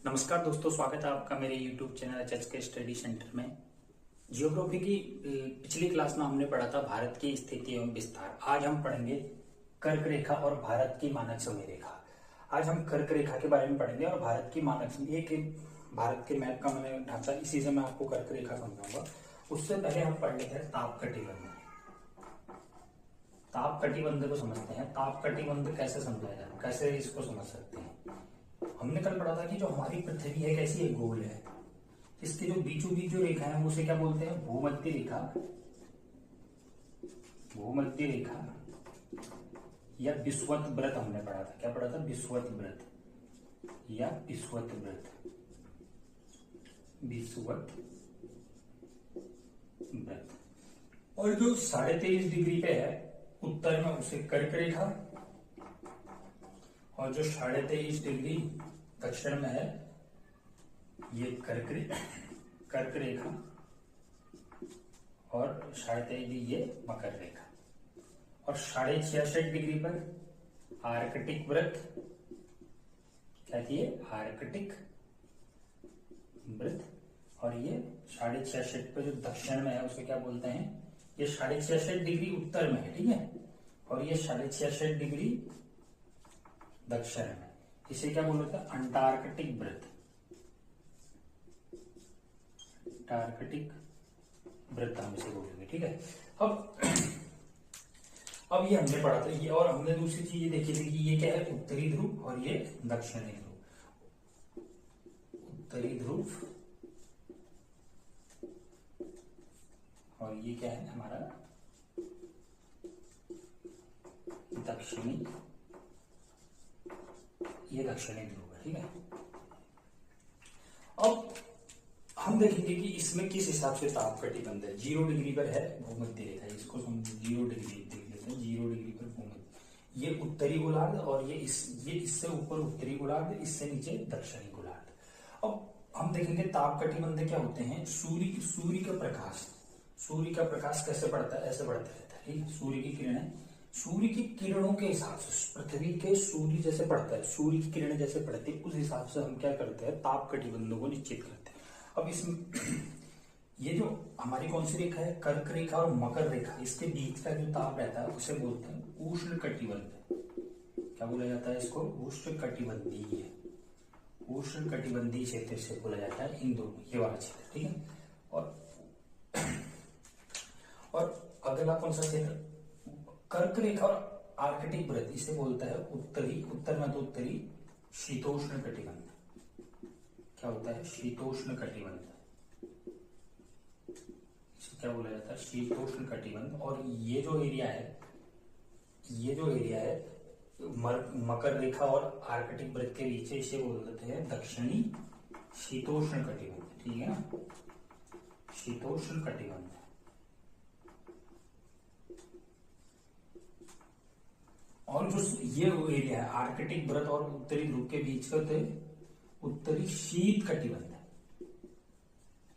नमस्कार दोस्तों, स्वागत है आपका मेरे YouTube चैनल एचएचके स्टडी सेंटर में। जियोग्राफी की पिछली क्लास में हमने पढ़ा था भारत की स्थिति एवं विस्तार। आज हम पढ़ेंगे कर्क रेखा और भारत की मानक समय रेखा। आज हम कर्क रेखा के बारे में पढ़ेंगे और भारत की मानक समय, एक भारत के मैप का मैंने ढांचा, इसी से मैं आपको कर्क रेखा समझाऊंगा। उससे पहले हम पढ़ लेते हैं ताप कटिबंध। ताप कटिबंध को समझते हैं। ताप कटिबंध कैसे समझाया जाए, कैसे इसको समझ सकते हैं। हमने कल पढ़ा था कि जो हमारी पृथ्वी है कैसी है, गोल है। इसके जो बीचों बीच जो रेखा है हम उसे क्या बोलते हैं, भूमध्य रेखा। भूमध्य रेखा या विषुवत व्रत हमने पढ़ा था। क्या पढ़ा था, विषुवत व्रत या विषुवत व्रत। विषुवत व्रत। और जो 23.5 डिग्री पे है उत्तर में उसे कर्क रेखा, और जो 23.5 डिग्री दक्षिण में है ये कर्क रेखा, और 23.5 ये मकर रेखा। और 66.5 डिग्री पर आर्कटिक व्रत। क्या थी ये, आर्कटिक व्रत। और ये 66.5 पे जो दक्षिण में है उसे क्या बोलते हैं, ये 66.5 डिग्री उत्तर में है, ठीक है। और ये 66.5 डिग्री दक्षिण में, इसे क्या बोलते हैं, अंटार्कटिक व्रत। अंटार्कटिक व्रत हम इसे बोलेंगे, ठीक है। अब ये हमने पढ़ा था ये, और हमने दूसरी चीज ये देखी थी कि ये क्या है, उत्तरी ध्रुव और ये दक्षिणी ध्रुव। उत्तरी ध्रुव और ये क्या है हमारा दक्षिणी, ये दक्षिणी ध्रुव है, ठीक है। अब हम देखेंगे कि इसमें किस हिसाब से ताप कटिबंध है। 0 डिग्री पर है भूमध्य रेखा, इसको हम 0 डिग्री देख लेते हैं। 0 डिग्री पर भूमध्य, ये उत्तरी गोलार्ध, और ये इससे ऊपर उत्तरी गोलार्ध, इससे नीचे दक्षिणी गोलार्ध। अब हम देखेंगे ताप कटिबंध क्या होते हैं। सूर्य का प्रकाश कैसे पड़ता है, ऐसे पड़ता रहता है, ठीक है। सूर्य की किरणों के हिसाब से पृथ्वी के सूर्य जैसे पड़ता है, सूर्य की किरणें जैसे पड़ती है, उस हिसाब से हम क्या करते हैं, ताप कटिबंधों को निश्चित करते हैं। अब इसमें ये जो हमारी कौन सी रेखा है, कर्क रेखा और मकर रेखा, इसके बीच का जो ताप रहता है उसे बोलते हैं उष्ण कटिबंध। क्या बोला जाता है इसको, उष्ण कटिबंधीय। उष्ण कटिबंधीय क्षेत्र से बोला जाता है इन दोनों, ये वाला क्षेत्र, ठीक है। और अगला कौन सा क्षेत्र, कर्क रेखा और आर्कटिक व्रत, इसे बोलता है उत्तर में तो उत्तरी शीतोष्ण कटिबंध। क्या होता है, शीतोष्ण कटिबंध, इसे क्या बोला जाता है, शीतोष्ण कटिबंध। और ये जो एरिया है मकर रेखा और आर्कटिक व्रत के बीच, इसे बोलते हैं दक्षिणी शीतोष्ण कटिबंध, ठीक है ना, शीतोष्ण कटिबंध। और जो ये एरिया है आर्कटिक व्रत और उत्तरी ध्रुव के बीच का, तो उत्तरी शीत कटिबंध,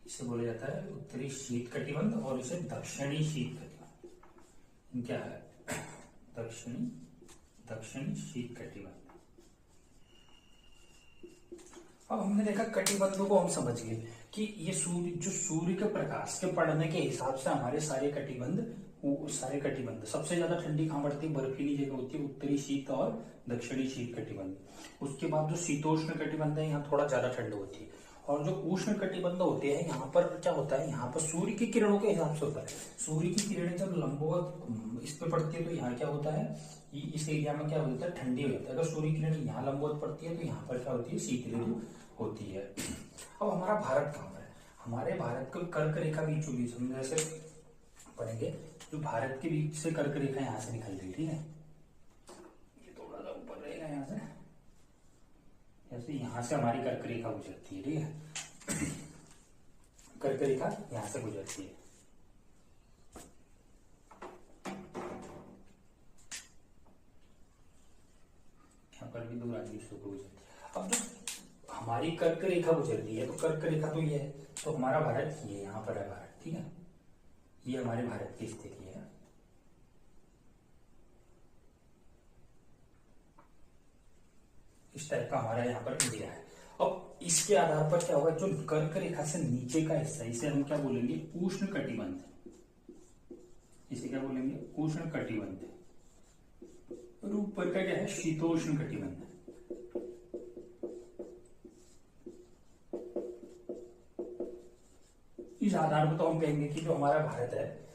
इसे बोला जाता है उत्तरी शीत कटिबंध, और इसे दक्षिणी शीत कटिबंध। क्या है, दक्षिणी शीत कटिबंध। अब हमने देखा कटिबंधों को हम समझ गए कि ये सूर्य के प्रकाश के पड़ने के हिसाब से हमारे सारे कटिबंध सबसे ज्यादा ठंडी कहां पड़ती है, बर्फीली जगह होती है, उत्तरी शीत और दक्षिणी शीत कटिबंध। उसके बाद जो शीतोष्ण कटिबंध है यहाँ थोड़ा ज्यादा ठंड होती है। और जो उष्ण कटिबंध होते हैं यहाँ पर क्या होता है, यहाँ पर सूर्य की किरणों के हिसाब से होता है। सूर्य की किरणें जब लंबवत इस पे पड़ती है तो यहाँ क्या होता है, इस एरिया में क्या होता है, ठंडी हो जाता है। अगर सूर्य की किरण यहाँ लंबवत पड़ती है तो यहाँ पर क्या होती है, शीत ऋतु होती है। अब हमारा भारत कहाँ पर है, हमारे भारत को कर्क रेखा बीचों बीच, हम जैसे पढ़ेंगे, जो भारत के बीच से कर्क रेखा यहाँ से निकल रही है, ठीक है। ये थोड़ा सा ऊपर रहेगा यहाँ से, जैसे यहाँ से हमारी कर्क रेखा गुजरती है, ठीक है। कर्क रेखा यहाँ से गुजरती है। यहाँ पर भी दो राज्यों को गुजरती है। अब जो हमारी कर्क रेखा गुजरती है, तो कर्क रेखा तो ये है, तो हमारा भारत ये यहाँ पर है भारत, ठीक है। ये हमारे भारत की स्थिति है। इस टाइप का हमारा यहाँ पर इंडिया है। अब इसके आधार पर क्या होगा, जो कर्क रेखा से नीचे का हिस्सा, इसे हम क्या बोलेंगे, उष्ण कटिबंध। इसे क्या बोलेंगे, उष्ण कटिबंध। और ऊपर का क्या है, शीतोष्ण कटिबंध। इस आधार पर तो हम कहेंगे कि जो हमारा भारत है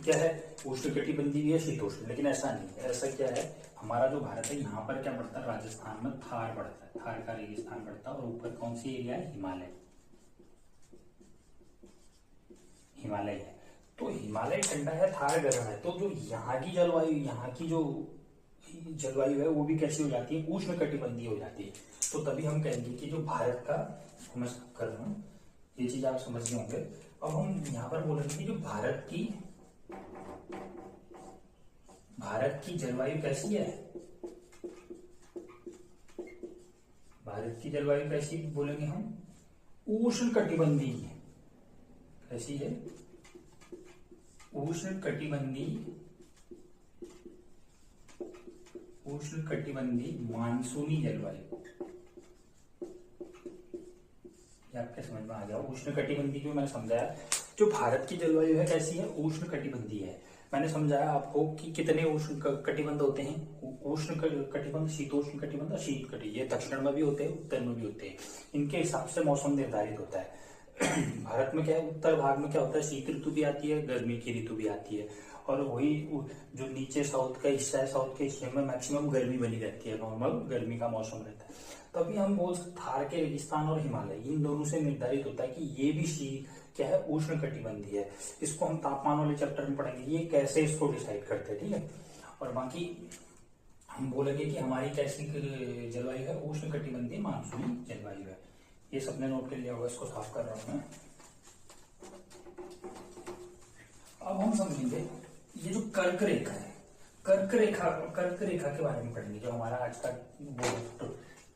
क्या है, उष्णकटिबंधीय भी है, शीतोष्ण। लेकिन ऐसा नहीं है, ऐसा क्या है, हमारा जो भारत है यहाँ पर क्या पड़ता है, राजस्थान में थार पड़ता है, थार का रेगिस्तान पड़ता है। और ऊपर कौन सी एरिया है, हिमालय, हिमालय है। तो हिमालय ठंडा है, थार गर्म है। तो जो यहाँ की जलवायु, यहाँ की जो जलवायु है वो भी कैसी हो जाती है, उष्ण कटिबंधीय हो जाती है। तो तभी हम कहेंगे कि जो भारत का, मैं कर रहा हूँ, ये चीज आप समझ गए होंगे। अब हम यहाँ पर बोलेंगे कि जो भारत की जलवायु कैसी है, भारत की जलवायु कैसी बोलेंगे हम, उष्ण कटिबंधीय। कैसी है, उष्ण कटिबंधीय, उष्ण कटिबंधीय मानसूनी जलवायु। आपके समझ में आ गया, उष्ण कटिबंधीय जो मैंने समझाया, जो भारत की जलवायु है कैसी है, उष्ण कटिबंधीय है। मैंने समझाया आपको कि कितने उष्ण कटिबंध होते हैं, उष्ण कटिबंध, शीतोष्ण कटिबंध और शीत कटिबंध। ये दक्षिण में भी होते हैं, उत्तर में भी होते हैं। इनके हिसाब से मौसम निर्धारित होता है। भारत में क्या है, उत्तर भाग में क्या होता है, शीत ऋतु भी आती है, गर्मी की ऋतु भी आती है। और वही जो नीचे साउथ का हिस्सा है, साउथ के हिस्से में मैक्सिमम गर्मी बनी रहती है, नॉर्मल गर्मी का मौसम रहता है। तभी हम बोल सकते थार के रेगिस्तान और हिमालय, इन दोनों से निर्धारित होता है कि ये भी क्या है, उष्ण कटिबंधीय है। इसको हम तापमान वाले चैप्टर में पढ़ेंगे, ये कैसे इसको डिसाइड करते हैं, ठीक है। और बाकी हम बोलेंगे कि हमारी कैसी जलवायु है, उष्ण कटिबंधीय मानसूनी जलवायु है। ये सबने नोट कर लिया होगा, इसको साफ कर रहा हूं मैं। अब हम समझेंगे ये जो कर्क रेखा है, कर्क रेखा के बारे में पढ़ेंगे, जो हमारा आज का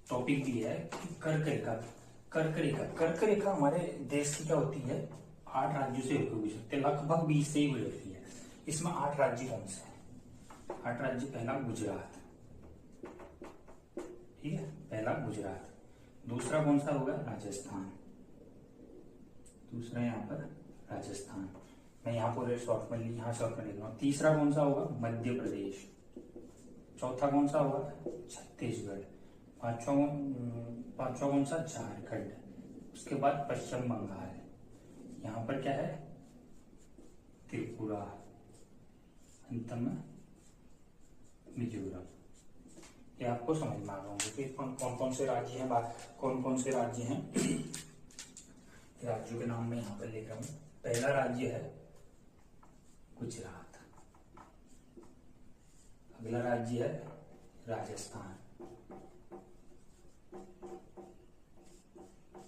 टॉपिक भी है कि कर्क रेखा हमारे देश की क्या होती है, 8 राज्यों से होकर गुजरती है, लगभग 20 से ही गुजरती है। इसमें 8 राज्य कौन से हैं, 8 राज्य, पहला गुजरात, ठीक है, पहला गुजरात। दूसरा कौन सा होगा, राजस्थान, दूसरा यहाँ पर राजस्थान। मैं यहाँ पूरे शॉर्ट में यहाँ शॉर्ट में लिख रहा हूँ। तीसरा कौन सा होगा, मध्य प्रदेश। चौथा कौन सा होगा, छत्तीसगढ़। पांचवा कौन सा, झारखंड। उसके बाद पश्चिम बंगाल, यहाँ पर क्या है, त्रिपुरा, अंत में मिजोरम। ये आपको समझ में आ रहा होगा कि कौन कौन से राज्य हैं, कौन कौन से राज्य हैं। राज्यों के नाम मैं यहाँ पर लिख रहा हूँ। पहला राज्य है गुजरात, अगला राज्य है राजस्थान,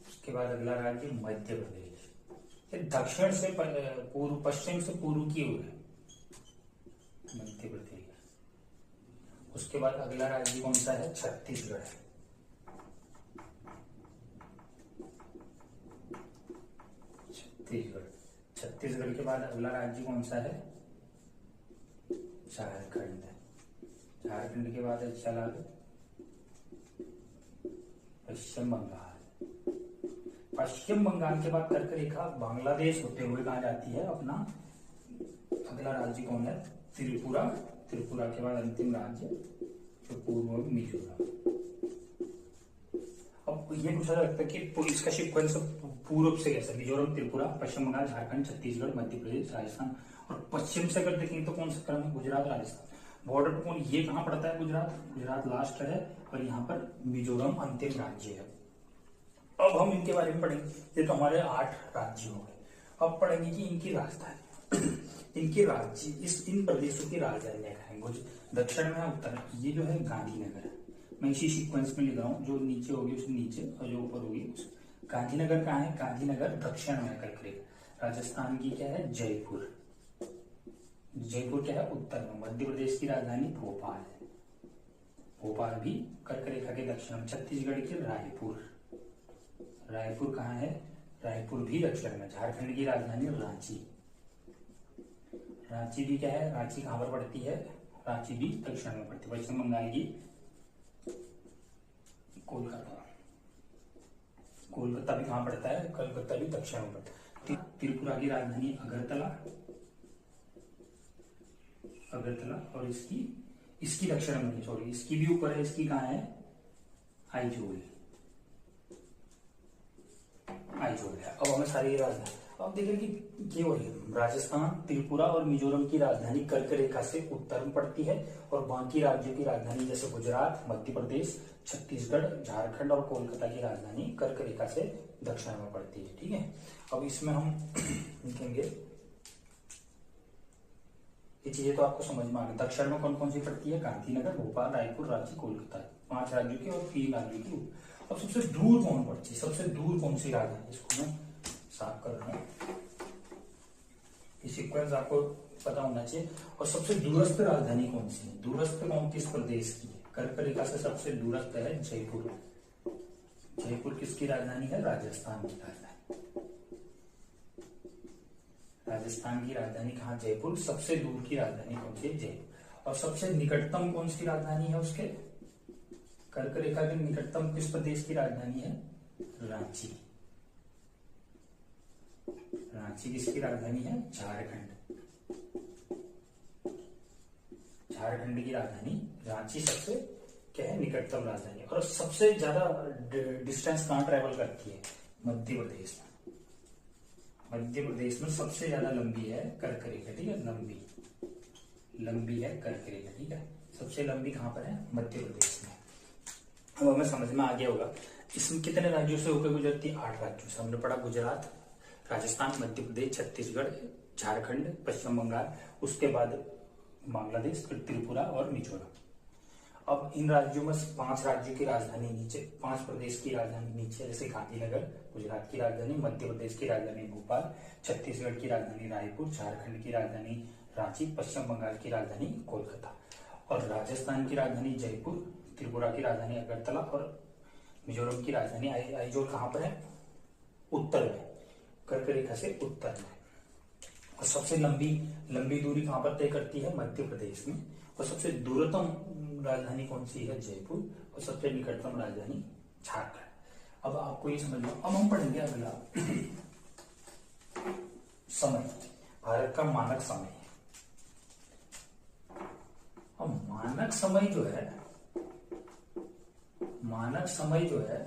उसके बाद अगला राज्य मध्य प्रदेश। ये दक्षिण से पूर्व, पश्चिम से पूर्व की ओर है मध्य प्रदेश। उसके बाद अगला राज्य कौन सा है, छत्तीसगढ़। छत्तीसगढ़ के बाद अगला राज्य कौन सा है, झारखंड। झारखंड के बाद चला पश्चिम बंगाल। पश्चिम बंगाल के बाद कर्क रेखा बांग्लादेश होते हुए कहा जाती है, अपना अगला राज्य कौन है, त्रिपुरा। त्रिपुरा के बाद अंतिम राज्य जो पूर्व में मिजोरम। अब ये पूछा जा सकता है कि इसका सीक्वेंस पूर्व से कैसे, मिजोरम, त्रिपुरा, पश्चिम बंगाल, झारखंड, छत्तीसगढ़, मध्य प्रदेश, राजस्थान। और पश्चिम से अगर देखेंगे तो कौन सा क्रम है, गुजरात, राजस्थान। बॉर्डर पर कौन, ये कहाँ पड़ता है, गुजरात लास्ट है, और यहाँ पर मिजोरम अंतिम राज्य है। अब हम इनके बारे में पढ़ेंगे। ये तो हमारे 8 राज्य हो गए। अब पढ़ेंगे कि इनकी राजधानी, इनके राज्य, इन प्रदेशों की राजधानियां क्या है। दक्षिण में, उत्तर में, ये जो है गांधीनगर है। मैं इसी सीक्वेंस में लिख रहा हूँ, जो नीचे होगी उसके नीचे और जो ऊपर होगी उस। गांधीनगर कहाँ है, गांधीनगर दक्षिण में कर्क रेखा। राजस्थान की क्या है, जयपुर। जयपुर क्या है, उत्तर में। मध्य प्रदेश की राजधानी भोपाल है, भोपाल भी कर्क रेखा के दक्षिण में। छत्तीसगढ़ की रायपुर, रायपुर कहाँ है, रायपुर भी दक्षिण में। झारखंड की राजधानी रांची, रांची भी क्या है, रांची कहाँ पर पड़ती है, रांची भी दक्षिण में पड़ती है। पश्चिम बंगाल की कोलकाता। कोलकाता भी कहाँ पड़ता है, कलकत्ता भी दक्षिण में पड़ता है। त्रिपुरा की राजधानी अगरतला, अगरतला, और इसकी दक्षिण में, सॉरी इसकी भी ऊपर है, इसकी कहाँ है, आइजोल, आइजोल है। अब हमें सारी राजधानी, अब देख रहे कि केवल राजस्थान, त्रिपुरा और मिजोरम की राजधानी कर्क रेखा से उत्तर में पड़ती है, और बाकी राज्यों की राजधानी जैसे गुजरात, मध्य प्रदेश, छत्तीसगढ़, झारखंड और कोलकाता की राजधानी कर्क रेखा से दक्षिण में पड़ती है। ठीक है, अब इसमें हम लिखेंगे ये चीजें तो आपको समझ में आ गई। दक्षिण में कौन कौन सी पड़ती है, गांधीनगर, भोपाल, रायपुर, रांची, कोलकाता, 5 राज्यों की और 3 राज्यों की। अब सबसे दूर कौन पड़ती है, सबसे दूर कौन सी राजधानी, इसको मैं साफ कर रहा हूं, ये सीक्वेंस आपको पता होना चाहिए। और सबसे दूरस्थ राजधानी कौन सी है, दूरस्थ कौन किस प्रदेश की है, कर्क रेखा से सबसे दूरस्थ है जयपुर। जयपुर किसकी राजधानी है, राजस्थान की राजधानी, राजस्थान की राजधानी कहाँ, जयपुर। सबसे दूर की राजधानी कौन सी है, जयपुर। और सबसे निकटतम कौन सी राजधानी है उसके, कर्क रेखा के निकटतम किस प्रदेश की राजधानी है, रांची। रांची किसकी राजधानी है, झारखंड, झारखंड की राजधानी रांची सबसे क्या है, निकटतम राजधानी। और सबसे ज्यादा डिस्टेंस कहाँ ट्रेवल करती है, मध्य प्रदेश में। मध्य प्रदेश में सबसे ज्यादा लंबी है कर्क रेखा, ठीक है, लंबी है कर्क रेखा, ठीक है। सबसे लंबी कहां पर है, मध्य प्रदेश में। अब हमें समझ में आ गया होगा इसमें कितने राज्यों से होकर गुजरती है, 8 राज्यों से। हमने पढ़ा गुजरात, राजस्थान, मध्य प्रदेश, छत्तीसगढ़, झारखंड, पश्चिम बंगाल, उसके बाद बांग्लादेश, फिर त्रिपुरा और मिजोरम। अब इन राज्यों में 5 राज्यों की राजधानी नीचे, 5 प्रदेश की राजधानी नीचे, जैसे गांधीनगर गुजरात की राजधानी, मध्य प्रदेश की राजधानी भोपाल, छत्तीसगढ़ की राजधानी रायपुर, झारखंड की राजधानी रांची, पश्चिम बंगाल की राजधानी कोलकाता, और राजस्थान की राजधानी जयपुर, त्रिपुरा की राजधानी अगरतला और मिजोरम की राजधानी आइजोल। कहाँ पर है, उत्तर में, कर्क रेखा से उत्तर में। और सबसे लंबी दूरी कहां पर तय करती है, मध्य प्रदेश में। और सबसे दूरतम राजधानी कौन सी है, जयपुर। और सबसे निकटतम राजधानी झारखंड। अब आपको ये समझ लो। अब हम पढ़ेंगे अगला समय, भारत का मानक समय। अब मानक समय जो है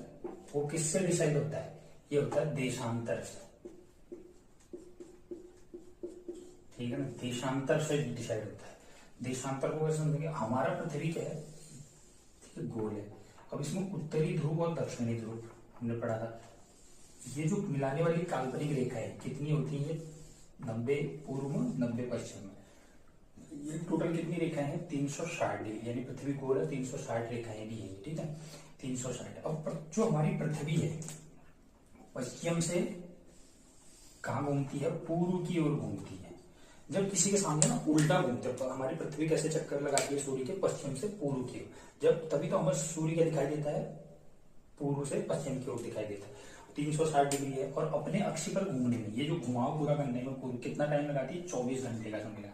वो किससे डिसाइड होता है, ये होता है देशांतर से, ठीक है ना, देशांतर से डिसाइड होता है। देशांतर को कैसे समझेंगे, हमारा पृथ्वी क्या है, ठीक है, गोल है। अब इसमें उत्तरी ध्रुव और दक्षिणी ध्रुव हमने पढ़ा था। ये जो मिलाने वाली काल्पनिक रेखाएं कितनी होती है, 90 पूर्व में, 90 पश्चिम में। ये टोटल कितनी रेखाएं हैं, 360 डिग्री, यानी पृथ्वी गोल है, 360 रेखाएं भी है, ठीक है, 360। अब जो हमारी पृथ्वी है पश्चिम से कहाँ घूमती है, पूर्व की ओर घूमती है। जब किसी के सामने ना उल्टा घूमते हैं, हमारी पृथ्वी कैसे चक्कर लगाती है सूर्य के, पश्चिम से पूर्व की ओर। जब तभी तो हमें सूर्य क्या दिखाई देता है, पूर्व से पश्चिम की ओर दिखाई देता है। 360 डिग्री है। और अपने अक्ष पर घूमने में, ये जो घुमाव पूरा करने में कितना टाइम लगाती है, 24 घंटे का समय लगा।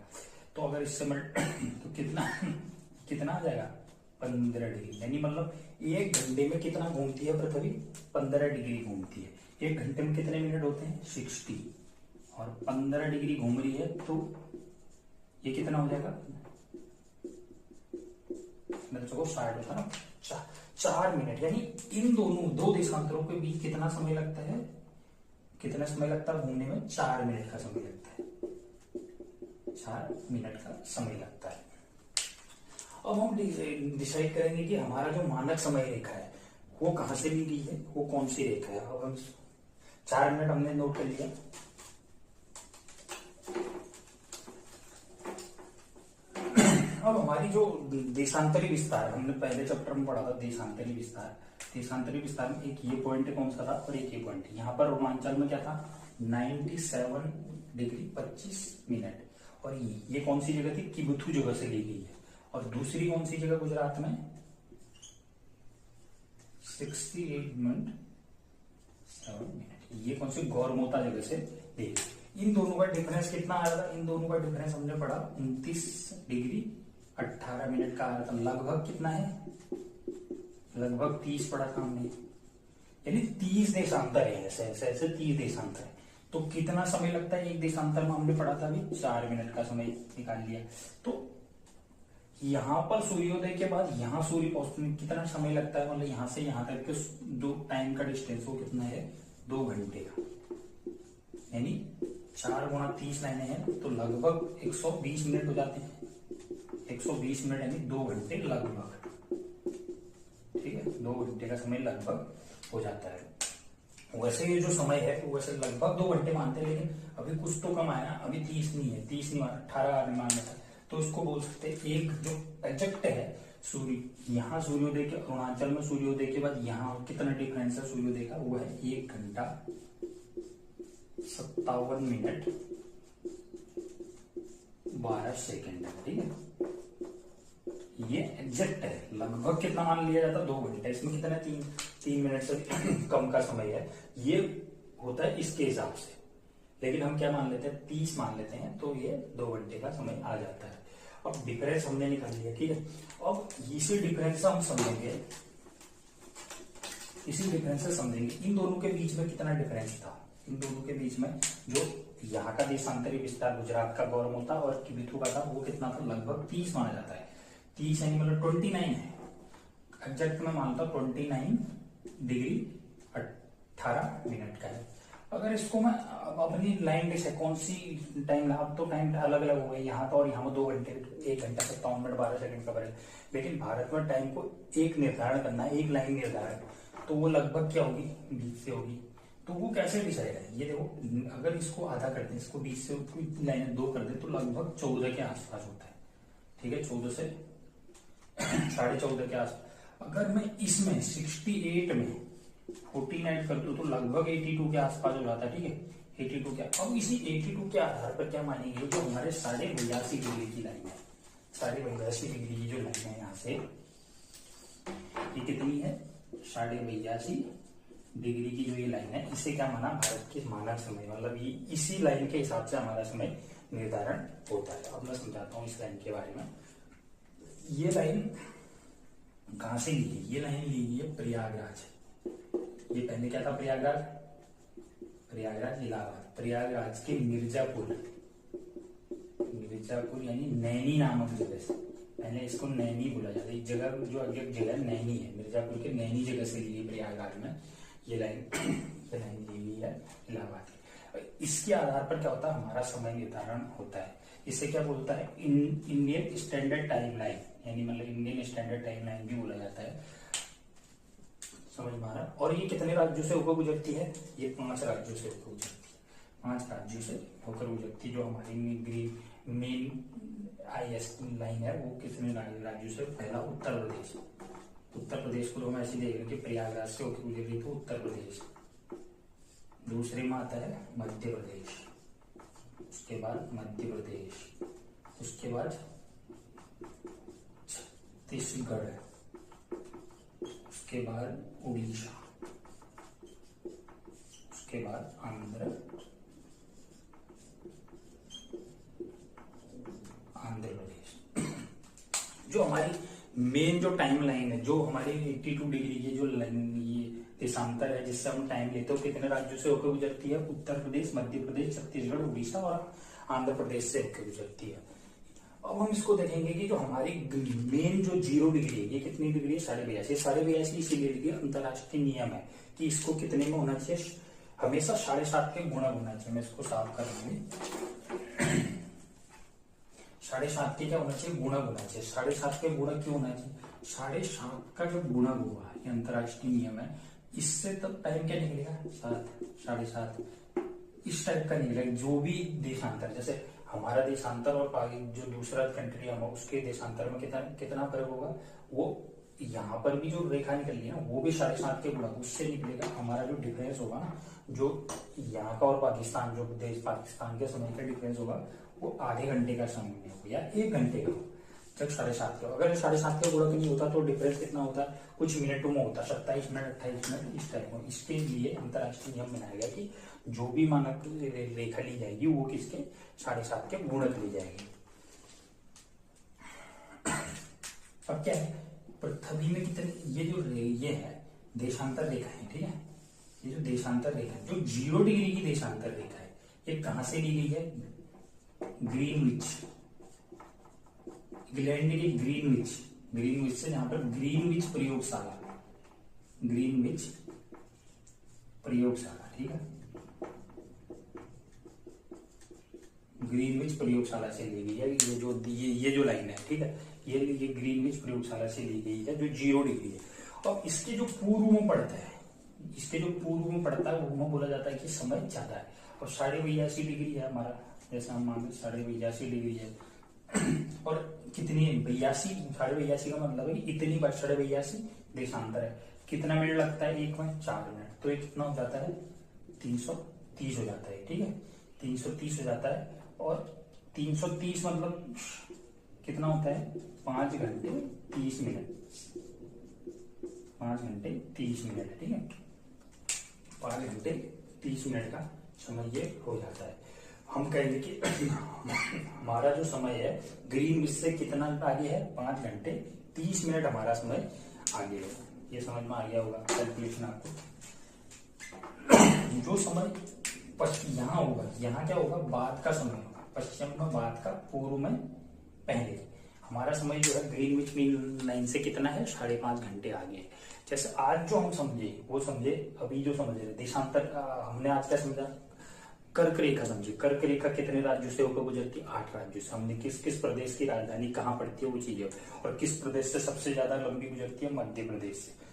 तो अगर इससे तो कितना आ जाएगा, 15 डिग्री। यानी मतलब 1 घंटे में कितना घूमती है पृथ्वी, 15 डिग्री घूमती है। 1 घंटे में कितने मिनट होते हैं, 60। और 15 डिग्री घूम रही है तो ये कितना हो जाएगा, 60 होता है ना, 4 मिनट। यानी इन दोनों 2 देशांतरों के बीच कितना समय लगता है, घूमने में 4 मिनट का समय लगता है, 4 मिनट का समय लगता है। अब हम डिसाइड करेंगे कि हमारा जो मानक समय रेखा है वो कहां से ली गई है, वो कौन सी रेखा है। अब हम 4 मिनट हमने नोट कर लिया। अब हमारी जो देशांतरी विस्तार, हमने पहले चैप्टर में पढ़ा था देशांतरी विस्तार। देशांतरी विस्तार में एक ये पॉइंट कौन सा था और एक ये पॉइंट, यहाँ पर रोमांचल में क्या था, 97 डिग्री 25 मिनट। और ये कौन सी जगह थी, किबुथु जगह से ली गई है। और दूसरी कौन सी जगह गुजरात में, 68 मिनट 7 मिनट, ये कौन सी गौरमोता जगह से ली गई। इन दोनों का डिफरेंस कितना आया था, इन दोनों का डिफरेंस हमने पढ़ा 29 डिग्री 18 मिनट का आया था। लगभग कितना है, लगभग 30 पढ़ा था हमने। यानी 30 देशांतर है, ऐसे ऐसे ऐसे 30 देशांतर है। तो कितना समय लगता है एक देशांतर में, हमने पढ़ा था अभी 4 मिनट का समय निकाल लिया। तो यहाँ पर सूर्योदय के बाद यहाँ सूर्य पहुंचने में कितना समय लगता है, मतलब यहाँ से यहाँ तक के दो टाइम का डिस्टेंस वो कितना है, 2 घंटे का। यानी 4 गुणा 30 लाइनें हैं तो लगभग 120 मिनट हो जाते हैं। 120 मिनट यानी 2 घंटे लगभग, ठीक है, 2 घंटे का समय लगभग हो जाता है। वैसे ये जो समय है वो वैसे लगभग 2 घंटे मानते हैं, लेकिन अभी कुछ तो कम आया, अभी 30 नहीं है, 30 नहीं माना, 18 आदमी मान लेता है। तो इसको बोल सकते हैं एक जो एग्जैक्ट है सूर्य, यहाँ सूर्योदय के, अरुणाचल में सूर्योदय के बाद यहाँ कितना डिफरेंस है सूर्योदय का, वो है 1 घंटा 57 मिनट 12 सेकेंड है, ठीक है। ये एग्जैक्ट है, लगभग कितना मान लिया जाता है, 2 घंटे। इसमें कितना, 3 मिनट से कम का समय है, ये होता है इसके हिसाब से। लेकिन हम क्या मान लेते हैं, 30 मान लेते हैं, तो ये 2 घंटे का समय आ जाता है। अब डिफरेंस हमने निकाल लिया, ठीक है। अब इसी डिफरेंस से हम समझेंगे, इसी डिफरेंस से समझेंगे इन दोनों के बीच में कितना डिफरेंस था। इन दोनों के बीच में जो यहाँ का देशांतरी विस्तार गुजरात का गौरमोता और किबिथु का था, वो कितना था, लगभग 30 माना जाता है। 30 यानी मतलब 29 है, एग्जैक्ट में मानता हूं 29 डिग्री 18 मिनट का है। अगर इसको मैं अपनी लाइन डिश है कौन सी टाइम, अब तो टाइम अलग अलग हो गए, यहाँ तो और यहाँ 2 घंटे 1 घंटा 57 मिनट 12 सेकंड का फर्क। लेकिन भारत में टाइम को एक निर्धारण करना है, एक लाइन निर्धारण, तो वो लगभग क्या होगी, 20 से होगी। तो वो कैसे डिसाइड है, ये देखो, अगर इसको आधा कर दें, इसको 20 से लाइन 2 कर दें, तो लगभग 14 के आसपास होता है, ठीक है, 14 से 14.5 के आसपास। अगर मैं इसमें 68 में 49 कर दूं तो लगभग 82 के आसपास हो जाता है, ठीक है, 82 के। अब इसी 82 के आधार पर क्या मानेंगे, जो हमारे 82.5 डिग्री की लाइन है, 82.5 डिग्री की जो लाइन है यहाँ से, ये कितनी है, 82.5 डिग्री की जो ये लाइन है, इसे क्या माना, भारत के मानक समय, मतलब ये इसी लाइन के हिसाब से हमारा समय निर्धारण होता है। अब मैं समझाता हूँ इस लाइन के बारे में। ये लाइन कहां से ली है, ये लाइन ली है प्रयागराज। ये पहले क्या था, प्रयागराज, प्रयागराज इलाहाबाद, प्रयागराज के मिर्जापुर, मिर्जापुर यानी नैनी नामक जगह से, पहले इसको नैनी बोला जाता है, इस जगह जो अगली जगह नैनी है, मिर्जापुर के नैनी जगह से ली है प्रयागराज में ये लाइन, ये लाइन ली है इलाहाबाद की। इसके आधार पर क्या होता है, हमारा समय निर्धारण होता है। इसे क्या बोलता है, इंडियन स्टैंडर्ड टाइम लाइन, यानी मतलब इंडियन स्टैंडर्ड टाइम लाइन भी बोला जाता है, समझ में आ रहा है। और ये कितने राज्यों से होकर गुजरती है, ये 5 राज्यों से होकर गुजरती है, 5 राज्यों से होकर गुजरती। जो हमारी मेन IS लाइन है वो कितने राज्यों से, पहला उत्तर प्रदेश, उत्तर प्रदेश को तो हम ऐसे देख रहे हैं कि प्रयागराज से होकर गुजर रही, तो उत्तर प्रदेश। दूसरे में आता है मध्य प्रदेश, उसके बाद मध्य प्रदेश, उसके बाद छत्तीसगढ़, उसके बाद उड़ीसा, उसके बाद आंध्र प्रदेश। जो हमारी मेन जो टाइम लाइन है, जो हमारी 82 डिग्री की जो ये देशांतर है जिससे हम टाइम लेते हो, कितने राज्यों से होकर गुजरती है, उत्तर प्रदेश, मध्य प्रदेश, छत्तीसगढ़, उड़ीसा और आंध्र प्रदेश से होकर गुजरती है। अब हम इसको देखेंगे कि जो हमारी मेन जो 0 डिग्री है, ये कितनी डिग्री है, 82.5। 82.5 इसीलिए डिग्री अंतरराष्ट्रीय नियम है कि इसको कितने में होना चाहिए, हमेशा 7.5 के गुणा होना चाहिए। मैं इसको साफ कर दूंगी, 7.5 के क्या होना चाहिए, गुणा होना चाहिए। 7.5 के गुणा क्यों होना चाहिए, 7.5 का जो गुणा हुआ, ये अंतरराष्ट्रीय नियम है, इससे तब टाइम क्या निकलेगा, 7, 7.5 इस टाइप का निकलेगा। जो भी देशांतर, जैसे हमारा देशांतर और जो दूसरा कंट्री है उसके देशांतर में कितना फर्क होगा, वो यहाँ पर भी जो रेखा निकल रही है ना, वो भी 7.5 के गुणा, उससे निकलेगा। हमारा जो डिफरेंस होगा ना, जो यहाँ का और पाकिस्तान, जो देश पाकिस्तान के समय का डिफरेंस होगा, वो आधे घंटे का समय में हो या 1 घंटे का हो, जब 7.5 का। अगर 7.5 के गुणा नहीं होता तो डिफरेंस कितना होता है, कुछ मिनटों में होता, 27 मिनट 28 मिनट इस टाइप में। इसके लिए अंतरराष्ट्रीय नियम बनाया गया कि जो भी मानक रेखा ली जाएगी वो किसके 7.5 के गुणक ली जाएगी। अब क्या है, पृथ्वी में कितने ये जो ये है देशांतर रेखा है, ठीक है, ये जो देशांतर रेखा है, जो 0 डिग्री की देशांतर रेखा है, ये कहां से ली गई है? ग्रीनविच, इंग्लैंड की ग्रीनविच, ग्रीनविच से, जहां पर ग्रीनविच प्रयोगशाला, ग्रीनविच प्रयोगशाला, ठीक है, ग्रीनविच प्रयोगशाला से ली गई है। ये जो लाइन है, ठीक है, ये ग्रीनविच प्रयोगशाला से ली गई है, जो 0 डिग्री है। और इसके जो पूर्व में पड़ता है, इसके जो पूर्व में पड़ता है, वो बोला जाता है कि समय ज्यादा है। और 82.5 डिग्री है हमारा, जैसे हम मान लो 82.5 डिग्री है। और कितनी है? 82, 82.5 का मतलब है कि इतनी बार 82.5 देशांतर है। कितना मिनट लगता है एक में? 4 मिनट। तो ये कितना हो जाता है? 330 हो जाता है, ठीक है, 330 हो जाता है। और 330 मतलब कितना होता है? 5 घंटे 30 मिनट, 5 घंटे 30 मिनट, ठीक है, 5 घंटे 30 मिनट का समय ये हो जाता है। हम कहेंगे कि हमारा जो समय है ग्रीनविच से कितना आगे है? 5 घंटे 30 मिनट हमारा समय आगे है। ये समझ में आ गया होगा कैलकुलेशन आपको। जो समय यहाँ होगा, यहाँ क्या होगा? बाद का समय होगा, पश्चिम में बाद का, पूर्व में पहले। हमारा समय जो है ग्रीनविच मीन लाइन से कितना है? 5.5 घंटे आगे है। जैसे आज जो हम समझे वो समझे, अभी जो समझ रहे देशांतर, हमने आज क्या समझा? कर्क रेखा समझी। कर्क रेखा कितने राज्यों से होकर गुजरती है? 8 राज्यों से। हमने किस किस प्रदेश की राजधानी कहाँ पड़ती है वो चीजें, और किस प्रदेश से सबसे ज्यादा लंबी गुजरती है? मध्य प्रदेश से।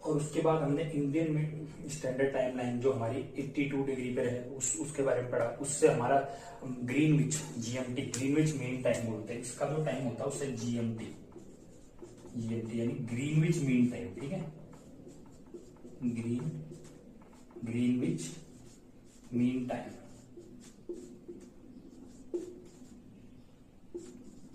और उसके बाद हमने इंडियन स्टैंडर्ड टाइम लाइन जो हमारी 82 डिग्री पे है उसके बारे में पढ़ा। उससे हमारा Greenwich, GMT, Greenwich mean time बोलते हैं, इसका जो टाइम होता है उससे जीएमटी, यानी ग्रीनविच मीन टाइम, ठीक है, ग्रीनविच मीन टाइम,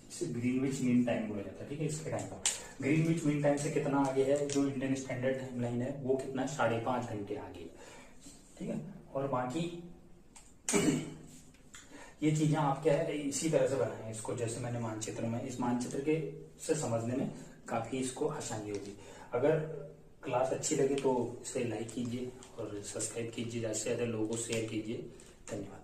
इसे ग्रीनविच मीन टाइम बोला जाता है, ठीक है। इसके टाइम का ग्रीनविच मीन टाइम से कितना आगे है? जो इंडियन स्टैंडर्ड टाइम लाइन है वो कितना? 5.5 घंटे आगे है, ठीक है। और बाकी ये चीजें आप क्या है इसी तरह से बनाए इसको, जैसे मैंने मानचित्र में, इस मानचित्र के से समझने में काफी इसको आसानी होगी। अगर क्लास अच्छी लगे तो इसे लाइक कीजिए और सब्सक्राइब कीजिए, ज्यादा से ज्यादा लोगों को शेयर कीजिए। धन्यवाद।